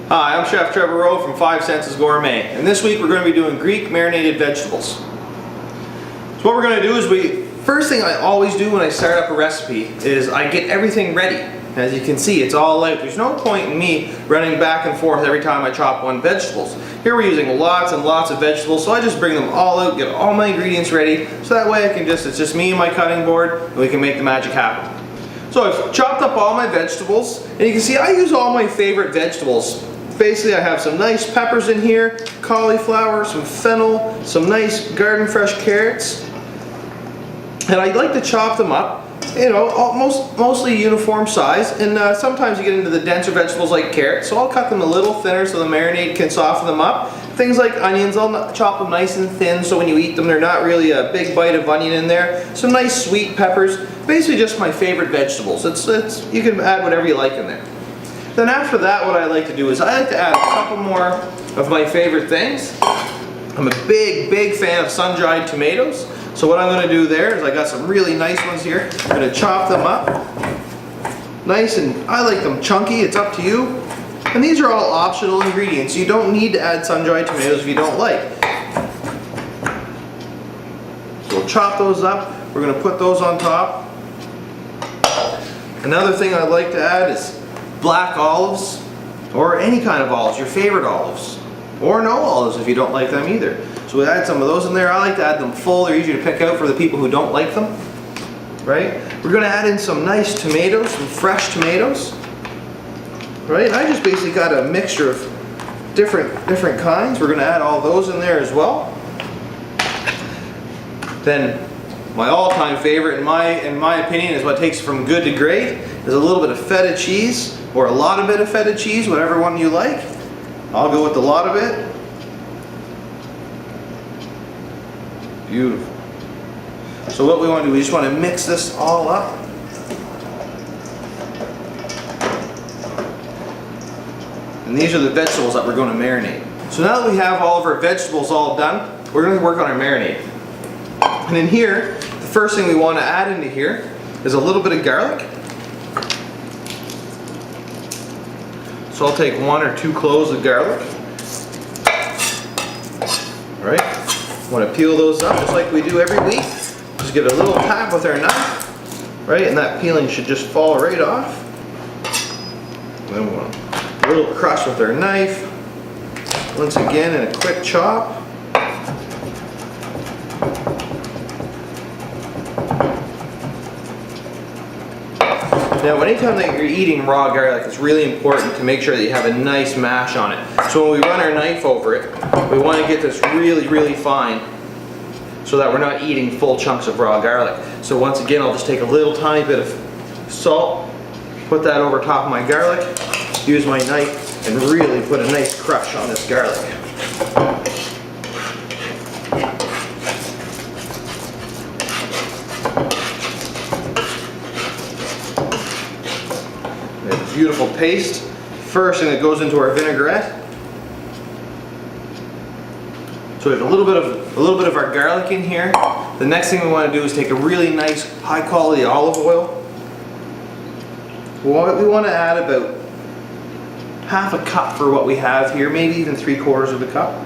Hi, I'm Chef Trevor Rowe from 5 Senses Gourmet, and this week we're going to be doing Greek marinated vegetables. So what we're going to do is first thing I always do when I start up a recipe is I get everything ready. As you can see, it's all out. There's no point in me running back and forth every time I chop one vegetables. Here we're using lots and lots of vegetables, so I just bring them all out, get all my ingredients ready, so that way it's just me and my cutting board, and we can make the magic happen. So I've chopped up all my vegetables, and you can see I use all my favorite vegetables. Basically, I have some nice peppers in here, cauliflower, some fennel, some nice garden fresh carrots, and I like to chop them up, you know, mostly uniform size, and sometimes you get into the denser vegetables like carrots, so I'll cut them a little thinner so the marinade can soften them up. Things like onions, I'll chop them nice and thin so when you eat them they're not really a big bite of onion in there. Some nice sweet peppers, basically just my favorite vegetables. You can add whatever you like in there. Then after that, what I like to do is I like to add a couple more of my favorite things. I'm a big fan of sun-dried tomatoes. So what I'm going to do there is I got some really nice ones here. I'm going to chop them up. Nice, and I like them chunky, it's up to you. And these are all optional ingredients. You don't need to add sun-dried tomatoes if you don't like. So we'll chop those up. We're going to put those on top. Another thing I like to add is black olives, or any kind of olives, your favorite olives. Or no olives if you don't like them either. So we add some of those in there. I like to add them full. They're easy to pick out for the people who don't like them. Right? We're going to add in some nice tomatoes, some fresh tomatoes. Right? And I just basically got a mixture of different kinds. We're going to add all those in there as well. Then my all-time favorite, in my opinion, is what takes it from good to great, is a little bit of feta cheese, or a lot of bit of feta cheese, whatever one you like. I'll go with a lot of it. Beautiful. So what we want to do, we just want to mix this all up. And these are the vegetables that we're going to marinate. So now that we have all of our vegetables all done, we're going to work on our marinade. And in here, the first thing we want to add into here is a little bit of garlic. So I'll take 1 or 2 cloves of garlic. Alright, want to peel those up just like we do every week. Just give it a little tap with our knife. Right, and that peeling should just fall right off. And then we'll a little crush with our knife. Once again in a quick chop. Now, anytime that you're eating raw garlic, it's really important to make sure that you have a nice mash on it. So when we run our knife over it, we want to get this really fine so that we're not eating full chunks of raw garlic. So once again, I'll just take a little tiny bit of salt, put that over top of my garlic, use my knife, and really put a nice crush on this garlic. Beautiful paste. First thing that goes into our vinaigrette. So we have a little bit of our garlic in here. The next thing we want to do is take a really nice high quality olive oil. We want to add about half a cup for what we have here, maybe even 3/4 of a cup.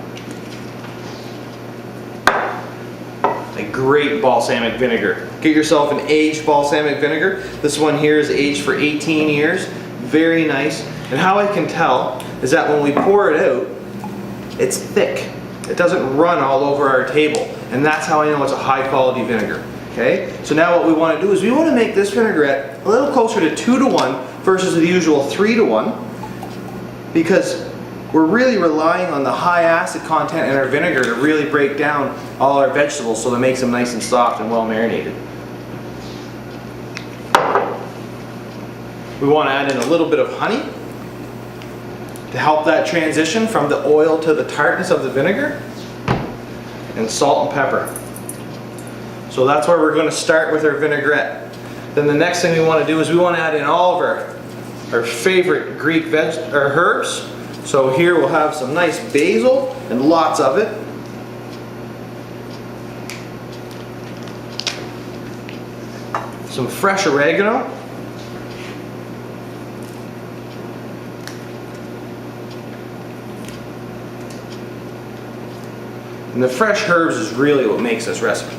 A great balsamic vinegar. Get yourself an aged balsamic vinegar. This one here is aged for 18 years. Very nice. And how I can tell is that when we pour it out, it's thick. It doesn't run all over our table. And that's how I know it's a high quality vinegar. Okay? So now what we want to do is we want to make this vinaigrette a little closer to 2-to-1 versus the usual 3-to-1, because we're really relying on the high acid content in our vinegar to really break down all our vegetables so that it makes them nice and soft and well marinated. We want to add in a little bit of honey to help that transition from the oil to the tartness of the vinegar, and salt and pepper. So that's where we're going to start with our vinaigrette. Then the next thing we want to do is we want to add in all of our favorite Greek herbs. So here we'll have some nice basil, and lots of it. Some fresh oregano. And the fresh herbs is really what makes this recipe.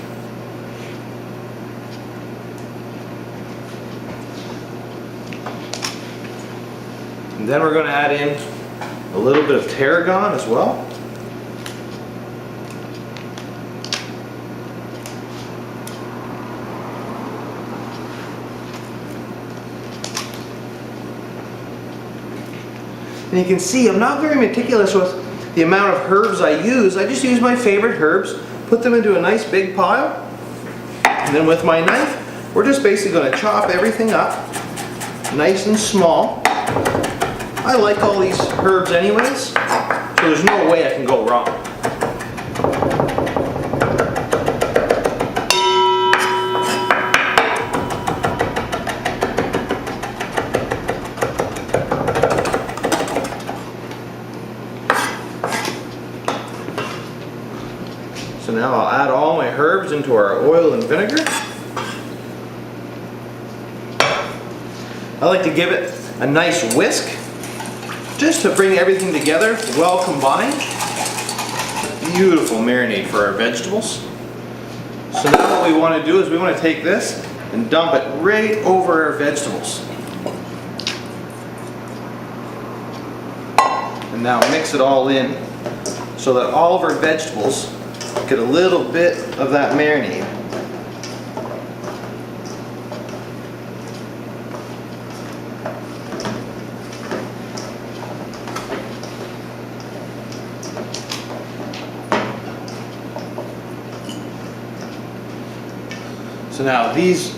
And then we're going to add in a little bit of tarragon as well. And you can see I'm not very meticulous with the amount of herbs I use. I just use my favorite herbs, put them into a nice big pile, and then with my knife, we're just basically going to chop everything up nice and small. I like all these herbs anyways, so there's no way I can go wrong. So now I'll add all my herbs into our oil and vinegar. I like to give it a nice whisk, just to bring everything together, well combined. Beautiful marinade for our vegetables. So now what we want to do is we want to take this and dump it right over our vegetables. And now mix it all in so that all of our vegetables get a little bit of that marinade. So now these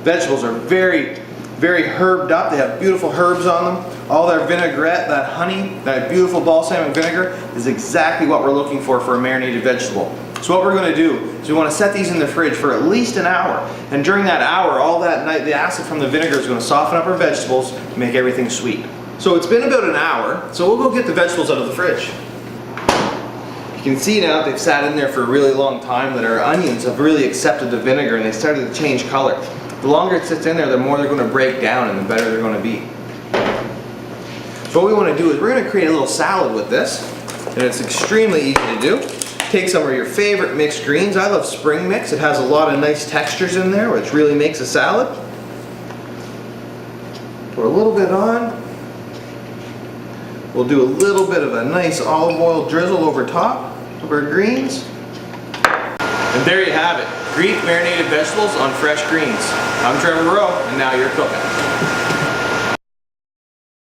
vegetables are very, very herbed up. They have beautiful herbs on them. All their vinaigrette, that honey, that beautiful balsamic vinegar is exactly what we're looking for a marinated vegetable. So what we're going to do is we want to set these in the fridge for at least an hour. And during that hour, all that night, the acid from the vinegar is going to soften up our vegetables and make everything sweet. So it's been about an hour, so we'll go get the vegetables out of the fridge. You can see now they've sat in there for a really long time that our onions have really accepted the vinegar and they started to change color. The longer it sits in there, the more they're going to break down and the better they're going to be. So what we want to do is we're going to create a little salad with this, and it's extremely easy to do. Take some of your favorite mixed greens. I love spring mix. It has a lot of nice textures in there, which really makes a salad. Put a little bit on. We'll do a little bit of a nice olive oil drizzle over top of our greens. And there you have it. Greek marinated vegetables on fresh greens. I'm Trevor Rowe, and now you're cooking.